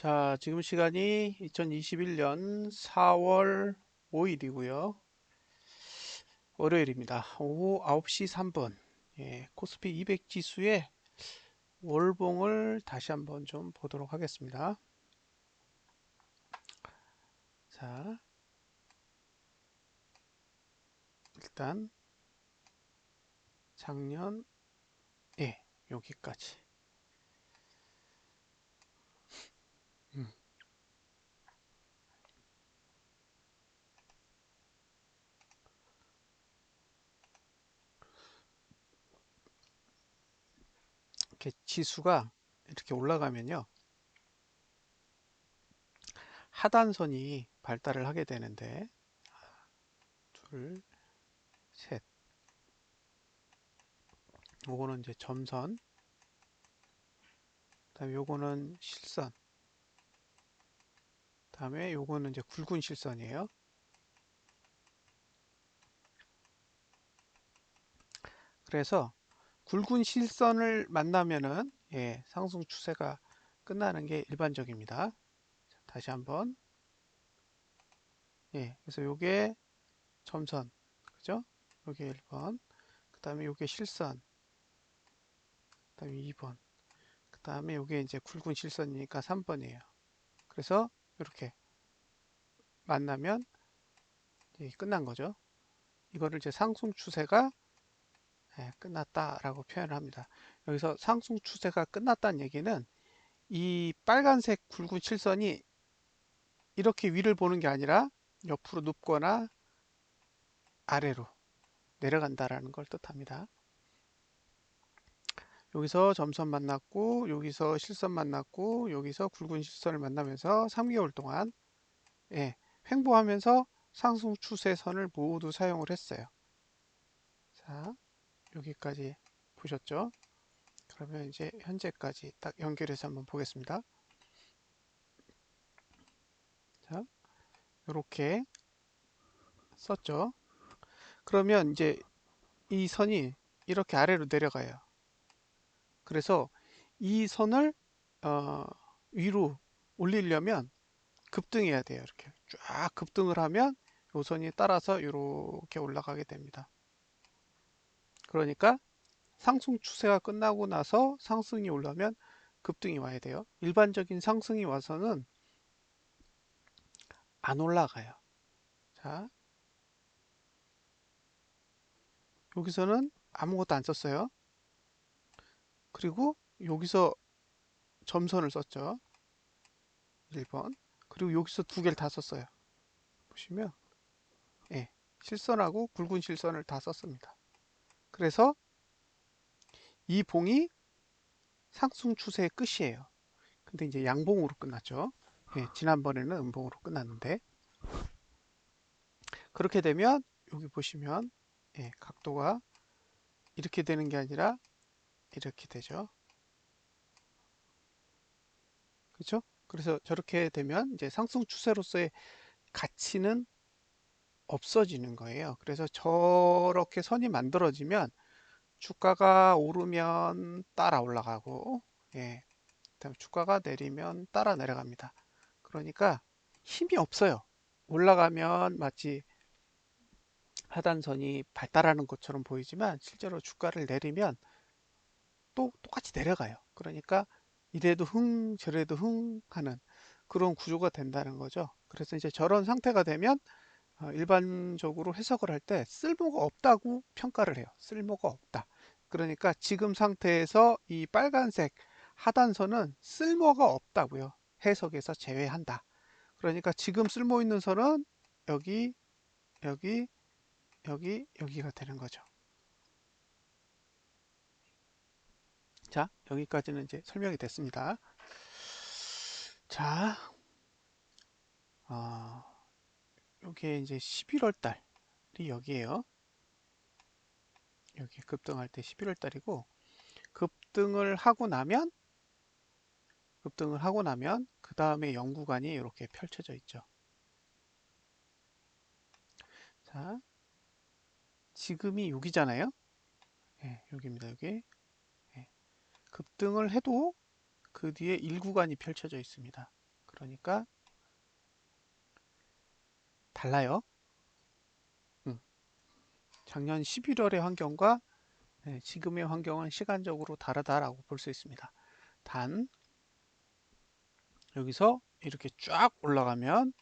자, 지금 시간이 2021년 4월 5일이고요. 월요일입니다. 오후 9시 3분. 예, 코스피 200 지수의 월봉을 다시 한번 좀 보도록 하겠습니다. 자, 일단 작년 여기까지. 음, 이렇게 지수가 이렇게 올라가면요. 하단선이 발달을 하게 되는데 둘, 셋. 요거는 이제 점선. 그다음에 요거는 실선. 다음에 요거는 이제 굵은 실선이에요. 그래서 굵은 실선을 만나면은 상승 추세가 끝나는 게 일반적입니다. 자, 다시 한번. 그래서 요게 점선. 그죠? 요게 1번. 그다음에 요게 실선. 그다음에 2번. 그다음에 요게 이제 굵은 실선이니까 3번이에요. 그래서 이렇게 만나면 이제 끝난 거죠. 이거를 이제 상승 추세가 끝났다라고 표현을 합니다. 여기서 상승 추세가 끝났다는 얘기는 이 빨간색 굵은 실선이 이렇게 위를 보는 게 아니라 옆으로 눕거나 아래로 내려간다라는 걸 뜻합니다. 여기서 점선 만났고 여기서 실선 만났고 여기서 굵은 실선을 만나면서 3개월 동안 횡보하면서 상승 추세선을 모두 사용을 했어요. 자, 여기까지 보셨죠? 그러면 이제 현재까지 딱 연결해서 한번 보겠습니다. 자, 이렇게 썼죠. 그러면 이제 이 선이 이렇게 아래로 내려가요. 그래서 이 선을 어, 위로 올리려면 급등해야 돼요. 이렇게 쫙 급등을 하면 요 선이 따라서 이렇게 올라가게 됩니다. 그러니까 상승 추세가 끝나고 나서 상승이 올라면 급등이 와야 돼요. 일반적인 상승이 와서는 안 올라가요. 자, 여기서는 아무것도 안 썼어요. 그리고 여기서 점선을 썼죠. 1번. 그리고 여기서 두 개를 다 썼어요. 보시면 예, 실선하고 굵은 실선을 다 썼습니다. 그래서 이 봉이 상승 추세의 끝이에요. 근데 이제 양봉으로 끝났죠. 지난번에는 음봉으로 끝났는데 그렇게 되면 여기 보시면 각도가 이렇게 되는 게 아니라 이렇게 되죠. 그렇죠? 그래서 저렇게 되면 이제 상승 추세로서의 가치는 없어지는 거예요. 그래서 저렇게 선이 만들어지면 주가가 오르면 따라 올라가고 그다음에 주가가 내리면 따라 내려갑니다. 그러니까 힘이 없어요. 올라가면 마치 하단선이 발달하는 것처럼 보이지만 실제로 주가를 내리면 또 똑같이 내려가요. 그러니까 이래도 흥 저래도 흥 하는 그런 구조가 된다는 거죠. 그래서 이제 저런 상태가 되면 일반적으로 해석을 할 때 쓸모가 없다고 평가를 해요. 쓸모가 없다. 그러니까 지금 상태에서 이 빨간색 하단선은 쓸모가 없다고요. 해석에서 제외한다. 그러니까 지금 쓸모 있는 선은 여기, 여기, 여기가 되는 거죠. 자, 여기까지는 이제 설명이 됐습니다. 자, 어, 요게 이제 11월 달이 여기에요. 여기 급등할 때 11월 달이고 급등을 하고 나면 그 다음에 연구간이 이렇게 펼쳐져 있죠. 자, 지금이 여기잖아요. 여기입니다. 여기. 급등을 해도 그 뒤에 일구간이 펼쳐져 있습니다. 그러니까 달라요. 음, 작년 11월의 환경과 지금의 환경은 시간적으로 다르다라고 볼 수 있습니다. 단 여기서 이렇게 쫙 올라가면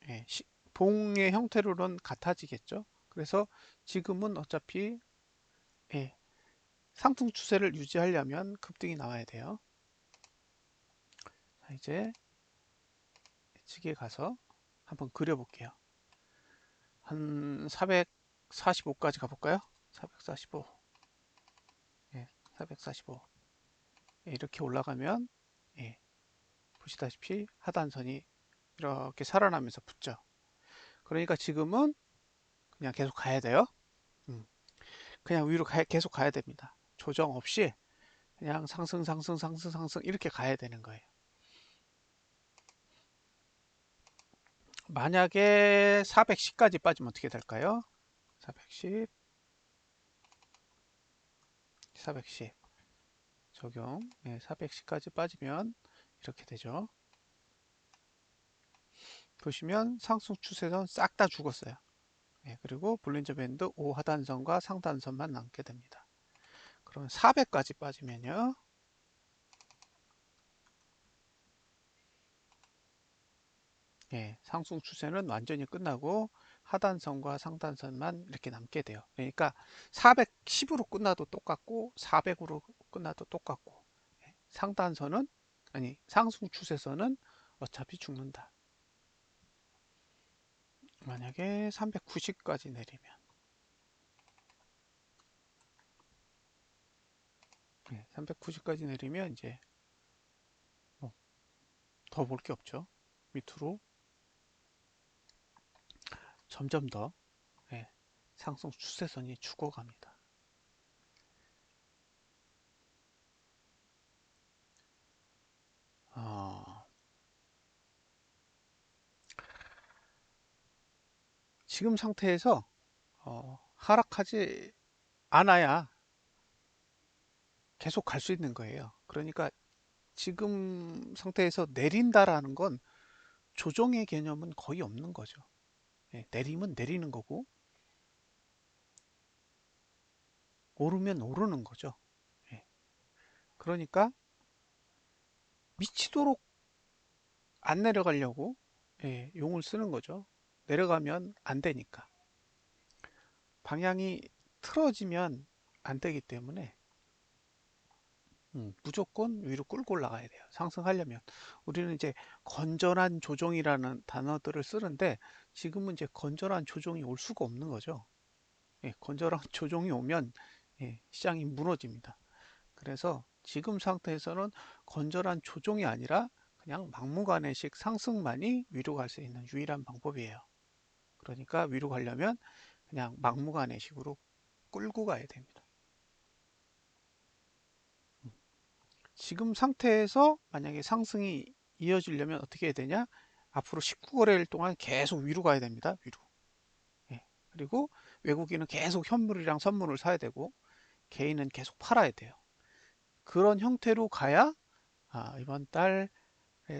예, 봉의 형태로는 같아지겠죠. 그래서 지금은 어차피 예, 상승 추세를 유지하려면 급등이 나와야 돼요. 자, 이제 예측에 가서 한번 그려볼게요. 한 445까지 가볼까요? 445. 예, 445. 예, 이렇게 올라가면 예, 보시다시피 하단선이 이렇게 살아나면서 붙죠. 그러니까 지금은 그냥 계속 가야 돼요. 음, 그냥 위로 계속 가야 됩니다. 조정 없이 그냥 상승, 상승, 상승, 상승 이렇게 가야 되는 거예요. 만약에 410까지 빠지면 어떻게 될까요? 410, 410 적용. 410까지 빠지면 이렇게 되죠. 보시면 상승 추세선 싹 다 죽었어요. 그리고 볼린저 밴드 5 하단선과 상단선만 남게 됩니다. 그러면 400까지 빠지면요. 상승 추세는 완전히 끝나고 하단선과 상단선만 이렇게 남게 돼요. 그러니까 410으로 끝나도 똑같고 400으로 끝나도 똑같고 상단선은 아니 상승 추세선은 어차피 죽는다. 만약에 390까지 내리면 390까지 내리면 이제 뭐 더 볼 게 없죠. 밑으로 점점 더 상승 추세선이 죽어갑니다. 어, 지금 상태에서 하락하지 않아야 계속 갈 수 있는 거예요. 그러니까 지금 상태에서 내린다라는 건 조정의 개념은 거의 없는 거죠. 내리면 내리는 거고 오르면 오르는 거죠. 예, 그러니까 미치도록 안 내려가려고 용을 쓰는 거죠. 내려가면 안 되니까. 방향이 틀어지면 안 되기 때문에 무조건 위로 끌고 올라가야 돼요. 상승하려면. 우리는 이제 건전한 조정이라는 단어들을 쓰는데 지금은 이제 건전한 조정이 올 수가 없는 거죠. 건전한 조정이 오면 시장이 무너집니다. 그래서 지금 상태에서는 건전한 조정이 아니라 그냥 막무가내식 상승만이 위로 갈 수 있는 유일한 방법이에요. 그러니까 위로 가려면 그냥 막무가내식으로 끌고 가야 됩니다. 지금 상태에서 만약에 상승이 이어지려면 어떻게 해야 되냐? 앞으로 19거래일 동안 계속 위로 가야 됩니다. 위로. 그리고 외국인은 계속 현물이랑 선물을 사야 되고 개인은 계속 팔아야 돼요. 그런 형태로 가야 이번 달에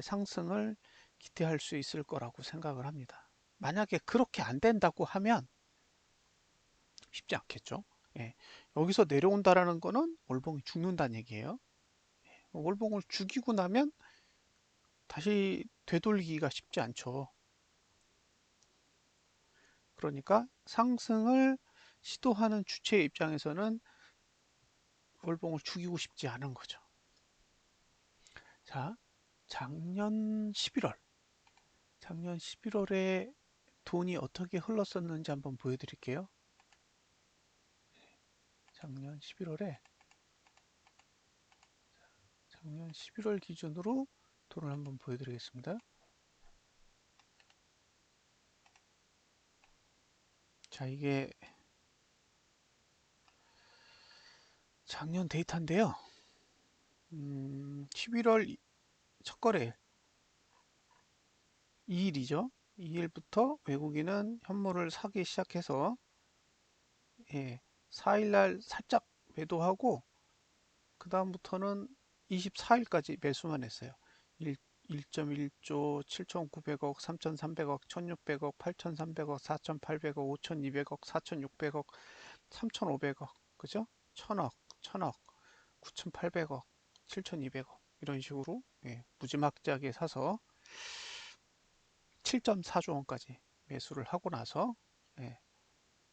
상승을 기대할 수 있을 거라고 생각을 합니다. 만약에 그렇게 안 된다고 하면 쉽지 않겠죠. 여기서 내려온다라는 거는 월봉이 죽는다는 얘기예요. 월봉을 죽이고 나면 다시 되돌리기가 쉽지 않죠. 그러니까 상승을 시도하는 주체 입장에서는 월봉을 죽이고 싶지 않은 거죠. 자, 작년 11월에 돈이 어떻게 흘렀었는지 한번 보여드릴게요. 작년 11월 기준으로 돈을 한번 보여드리겠습니다. 자, 이게 작년 데이터인데요. 11월 첫 거래일 2일이죠. 2일부터 외국인은 현물을 사기 시작해서 4일날 살짝 매도하고 그 다음부터는 24일까지 매수만 했어요. 1.1조, 7,900억, 3,300억, 1,600억, 8,300억, 4,800억, 5,200억, 4,600억, 3,500억, 그죠? 1,000억, 1,000억, 9,800억, 7,200억 이런 식으로 무지막지하게 사서 7.4조 원까지 매수를 하고 나서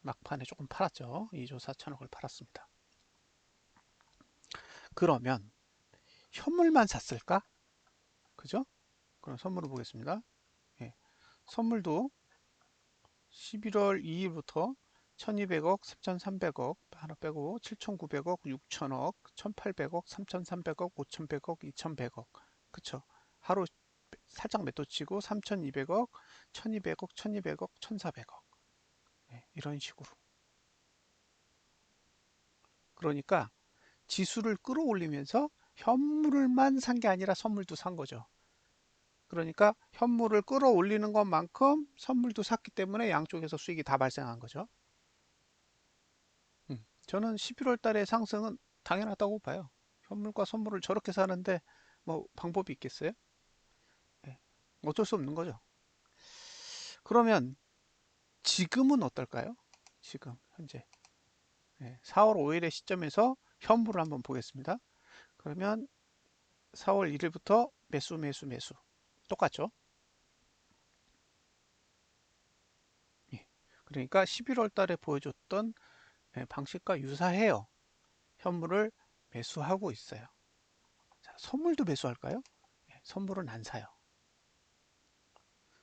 막판에 조금 팔았죠. 2조 4천억을 팔았습니다. 그러면 현물만 샀을까? 그죠? 그럼 선물을 보겠습니다. 선물도 11월 2일부터 1200억, 3300억 하나 빼고 7900억, 6000억, 1800억, 3300억, 5100억, 2100억 그쵸? 하루 살짝 매도 치고 3200억, 1200억, 1200억, 1400억 이런 식으로. 그러니까 지수를 끌어올리면서 현물만 산 게 아니라 선물도 산 거죠. 그러니까 현물을 끌어올리는 것만큼 선물도 샀기 때문에 양쪽에서 수익이 다 발생한 거죠. 저는 11월 달의 상승은 당연하다고 봐요. 현물과 선물을 저렇게 사는데 뭐 방법이 있겠어요? 네. 어쩔 수 없는 거죠. 그러면 지금은 어떨까요? 지금 현재 4월 5일의 시점에서 현물을 한번 보겠습니다. 그러면 4월 1일부터 매수 매수 매수 똑같죠? 예. 그러니까 11월 달에 보여줬던 방식과 유사해요. 현물을 매수하고 있어요. 자, 선물도 매수할까요? 선물은 안 사요.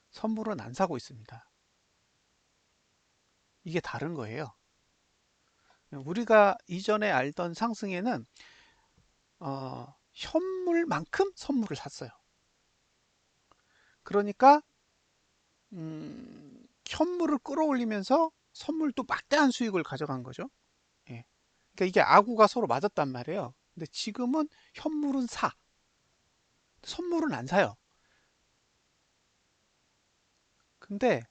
선물은 안 사고 있습니다. 이게 다른 거예요. 우리가 이전에 알던 상승에는 현물만큼 선물을 샀어요. 그러니까 현물을 끌어올리면서 선물도 막대한 수익을 가져간 거죠. 예. 그러니까 이게 아구가 서로 맞았단 말이에요. 근데 지금은 현물은 사, 선물은 안 사요. 근데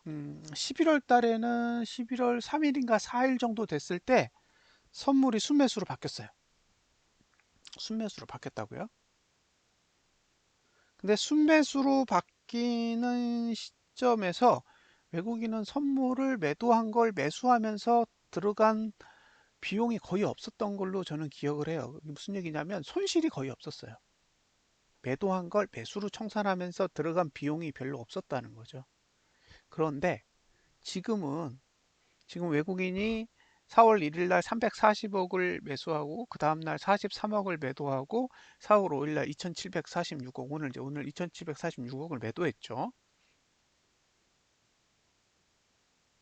11월 달에는 11월 3일인가 4일 정도 됐을 때 선물이 순매수로 바뀌었어요. 순매수로 바뀌었다고요? 근데 순매수로 바뀌는 시점에서 외국인은 선물을 매도한 걸 매수하면서 들어간 비용이 거의 없었던 걸로 저는 기억을 해요. 무슨 얘기냐면 손실이 거의 없었어요. 매도한 걸 매수로 청산하면서 들어간 비용이 별로 없었다는 거죠. 그런데 지금 외국인이 4월 1일 날 340억을 매수하고 그 다음 날 43억을 매도하고 4월 5일 날 2746억 오늘 2746억을 매도했죠.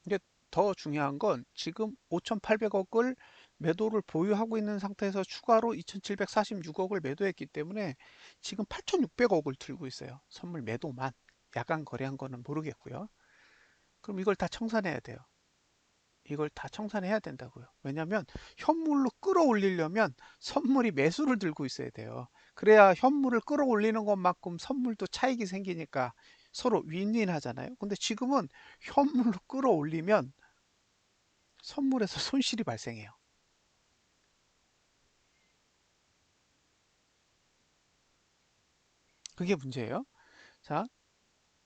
근데 더 중요한 건 지금 5800억을 매도를 보유하고 있는 상태에서 추가로 2746억을 매도했기 때문에 지금 8600억을 들고 있어요. 선물 매도만. 야간 거래한 거는 모르겠고요. 그럼 이걸 다 청산해야 돼요. 이걸 다 청산해야 된다고요. 왜냐하면 현물로 끌어올리려면 선물이 매수를 들고 있어야 돼요. 그래야 현물을 끌어올리는 것만큼 선물도 차익이 생기니까 서로 윈윈 하잖아요. 근데 지금은 현물로 끌어올리면 선물에서 손실이 발생해요. 그게 문제예요. 자,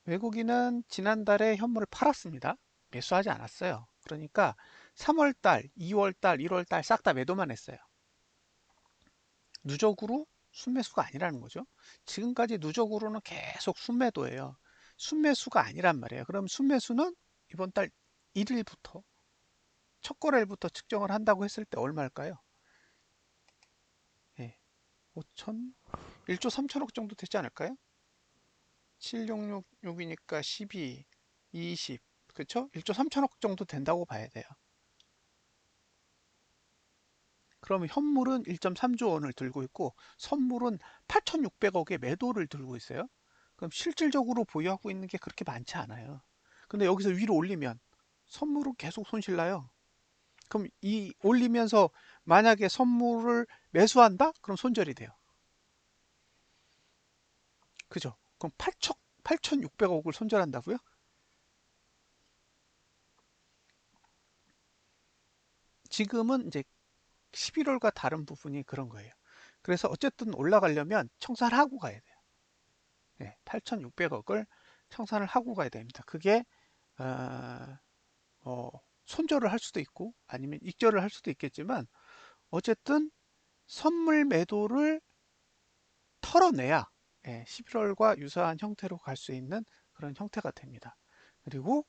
외국인은 지난달에 현물을 팔았습니다. 매수하지 않았어요. 그러니까 3월달, 2월달, 1월달 싹 다 매도만 했어요. 누적으로 순매수가 아니라는 거죠. 지금까지 누적으로는 계속 순매도예요. 순매수가 아니란 말이에요. 그럼 순매수는 이번 달 1일부터 첫 거래일부터 측정을 한다고 했을 때 얼마일까요? 예, 5천 1조 3천억 정도 되지 않을까요? 7666이니까 12, 20, 그쵸? 1조 3천억 정도 된다고 봐야 돼요. 그러면 현물은 1.3조 원을 들고 있고 선물은 8,600억의 매도를 들고 있어요. 그럼 실질적으로 보유하고 있는 게 그렇게 많지 않아요. 근데 여기서 위로 올리면 선물은 계속 손실나요. 그럼 이 올리면서 만약에 선물을 매수한다? 그럼 손절이 돼요. 그죠? 그럼 8,600억을 손절한다고요? 지금은 이제 11월과 다른 부분이 그런 거예요. 그래서 어쨌든 올라가려면 청산하고 가야 돼요. 8,600억을 청산을 하고 가야 됩니다. 그게 어, 손절을 할 수도 있고 아니면 익절을 할 수도 있겠지만 어쨌든 선물 매도를 털어내야 11월과 유사한 형태로 갈 수 있는 그런 형태가 됩니다. 그리고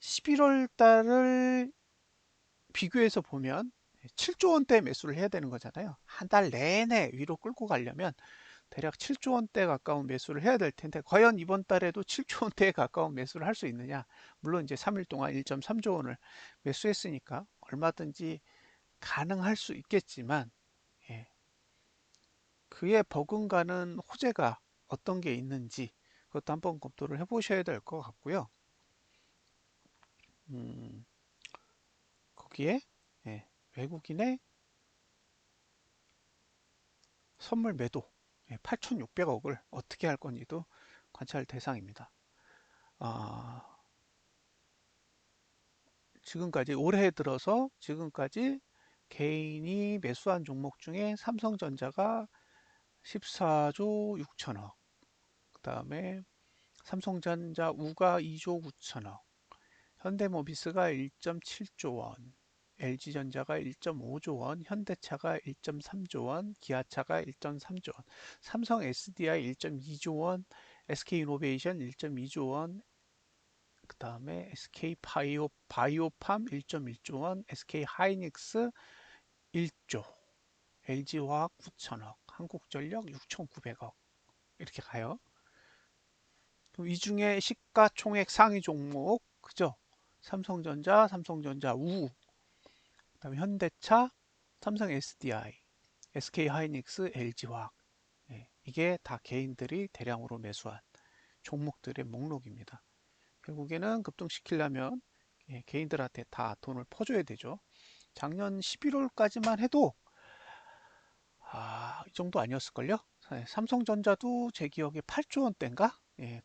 11월 달을 비교해서 보면 7조 원대 매수를 해야 되는 거잖아요. 한 달 내내 위로 끌고 가려면 대략 7조 원대 가까운 매수를 해야 될 텐데 과연 이번 달에도 7조 원대에 가까운 매수를 할 수 있느냐? 물론 이제 3일 동안 1.3조 원을 매수했으니까 얼마든지 가능할 수 있겠지만 예, 그에 버금가는 호재가 어떤 게 있는지 그것도 한번 검토를 해보셔야 될 것 같고요. 음, 거기에 외국인의 선물 매도 8,600억을 어떻게 할 건지도 관찰 대상입니다. 아, 지금까지 올해 들어서 지금까지 개인이 매수한 종목 중에 삼성전자가 14조 6천억, 그 다음에 삼성전자 우가 2조 9천억, 현대모비스가 1.7조 원, LG전자가 1.5조 원, 현대차가 1.3조 원, 기아차가 1.3조 원, 삼성 SDI 1.2조 원, SK이노베이션 1.2조 원, 그 다음에 바이오팜 1.1조 원, SK하이닉스 1조, LG화학 9천억, 한국전력 6,900억 이렇게 가요. 그럼 이 중에 시가총액 상위 종목 그죠? 삼성전자 우, 그다음에 현대차, 삼성 SDI, SK하이닉스, LG화학 이게 다 개인들이 대량으로 매수한 종목들의 목록입니다. 결국에는 급등시키려면 개인들한테 다 돈을 퍼줘야 되죠. 작년 11월까지만 해도 이 정도 아니었을걸요? 삼성전자도 제 기억에 8조 원대인가?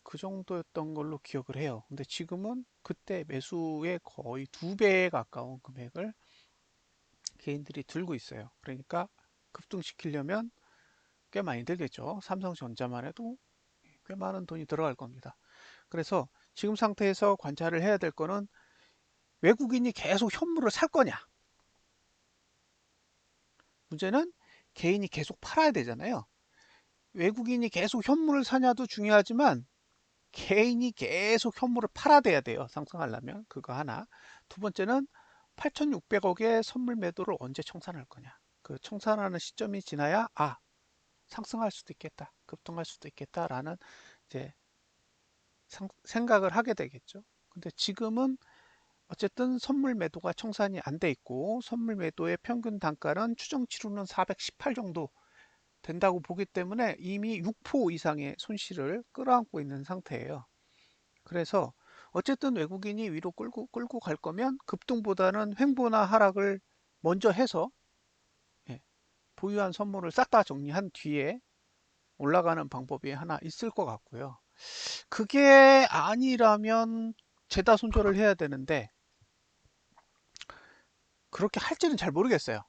그 정도였던 걸로 기억을 해요. 근데 지금은 그때 매수의 거의 2배에 가까운 금액을 개인들이 들고 있어요. 그러니까 급등시키려면 꽤 많이 들겠죠. 삼성전자만 해도 꽤 많은 돈이 들어갈 겁니다. 그래서 지금 상태에서 관찰을 해야 될 거는 외국인이 계속 현물을 살 거냐? 문제는 개인이 계속 팔아야 되잖아요. 외국인이 계속 현물을 사냐도 중요하지만 개인이 계속 현물을 팔아대야 돼요. 상승하려면. 그거 하나. 두 번째는 8,600억의 선물 매도를 언제 청산할 거냐. 그 청산하는 시점이 지나야 상승할 수도 있겠다. 급등할 수도 있겠다라는 이제 생각을 하게 되겠죠. 근데 지금은 어쨌든 선물 매도가 청산이 안 돼 있고 선물 매도의 평균 단가는 추정치로는 418 정도 된다고 보기 때문에 이미 6% 이상의 손실을 끌어안고 있는 상태예요. 그래서 어쨌든 외국인이 위로 끌고 갈 거면 급등보다는 횡보나 하락을 먼저 해서 보유한 선물을 싹 다 정리한 뒤에 올라가는 방법이 하나 있을 것 같고요. 그게 아니라면 재다 손절을 해야 되는데 그렇게 할지는 잘 모르겠어요.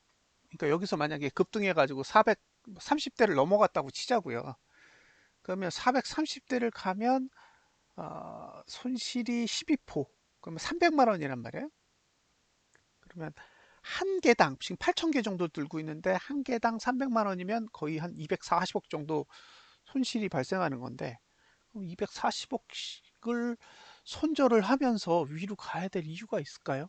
그러니까 여기서 만약에 급등해 가지고 430대를 넘어갔다고 치자고요. 그러면 430대를 가면 손실이 12%, 그러면 300만 원이란 말이에요. 그러면 한 개당 지금 8천 개 정도 들고 있는데 한 개당 300만 원이면 거의 한 240억 정도 손실이 발생하는 건데 그럼 240억을 손절을 하면서 위로 가야 될 이유가 있을까요?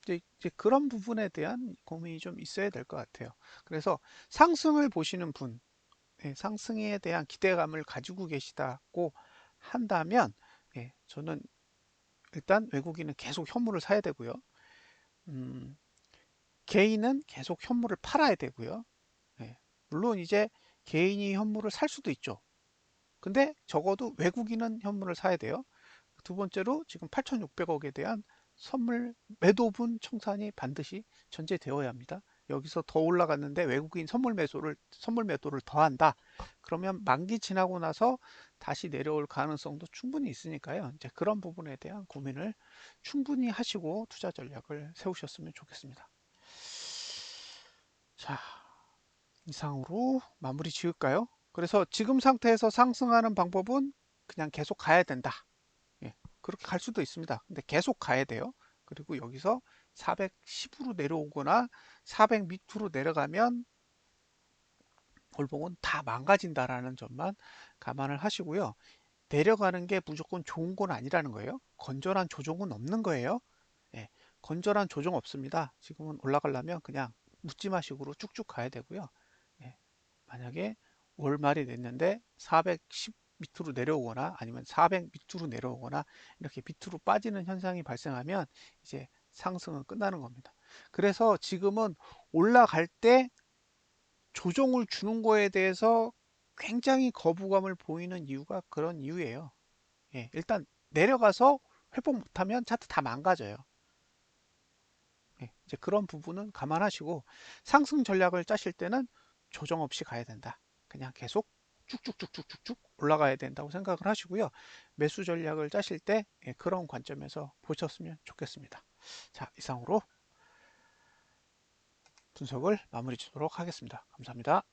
이제 그런 부분에 대한 고민이 좀 있어야 될 것 같아요. 그래서 상승을 보시는 분, 상승에 대한 기대감을 가지고 계시다고 한다면, 저는 일단 외국인은 계속 현물을 사야 되고요. 음, 개인은 계속 현물을 팔아야 되고요. 예, 물론 이제 개인이 현물을 살 수도 있죠. 근데 적어도 외국인은 현물을 사야 돼요. 두 번째로 지금 8,600억에 대한 선물 매도분 청산이 반드시 전제되어야 합니다. 여기서 더 올라갔는데 외국인 선물 매도를 더 한다. 그러면 만기 지나고 나서 다시 내려올 가능성도 충분히 있으니까요. 이제 그런 부분에 대한 고민을 충분히 하시고 투자 전략을 세우셨으면 좋겠습니다. 자, 이상으로 마무리 지을까요? 그래서 지금 상태에서 상승하는 방법은 그냥 계속 가야 된다. 예, 그렇게 갈 수도 있습니다. 근데 계속 가야 돼요. 그리고 여기서 410으로 내려오거나 400 밑으로 내려가면 골봉은 다 망가진다라는 점만 감안을 하시고요. 내려가는 게 무조건 좋은 건 아니라는 거예요. 건전한 조정은 없는 거예요. 예, 건전한 조정 없습니다. 지금은 올라가려면 그냥 묻지마식으로 쭉쭉 가야 되고요. 예, 만약에 월말이 됐는데 410 밑으로 내려오거나 아니면 400 밑으로 내려오거나 이렇게 밑으로 빠지는 현상이 발생하면 이제 상승은 끝나는 겁니다. 그래서 지금은 올라갈 때 조정을 주는 거에 대해서 굉장히 거부감을 보이는 이유가 그런 이유예요. 예, 일단 내려가서 회복 못하면 차트 다 망가져요. 예, 이제 그런 부분은 감안하시고 상승 전략을 짜실 때는 조정 없이 가야 된다. 그냥 계속 쭉쭉쭉쭉쭉쭉 올라가야 된다고 생각을 하시고요. 매수 전략을 짜실 때 예, 그런 관점에서 보셨으면 좋겠습니다. 자, 이상으로 분석을 마무리 짓도록 하겠습니다. 감사합니다.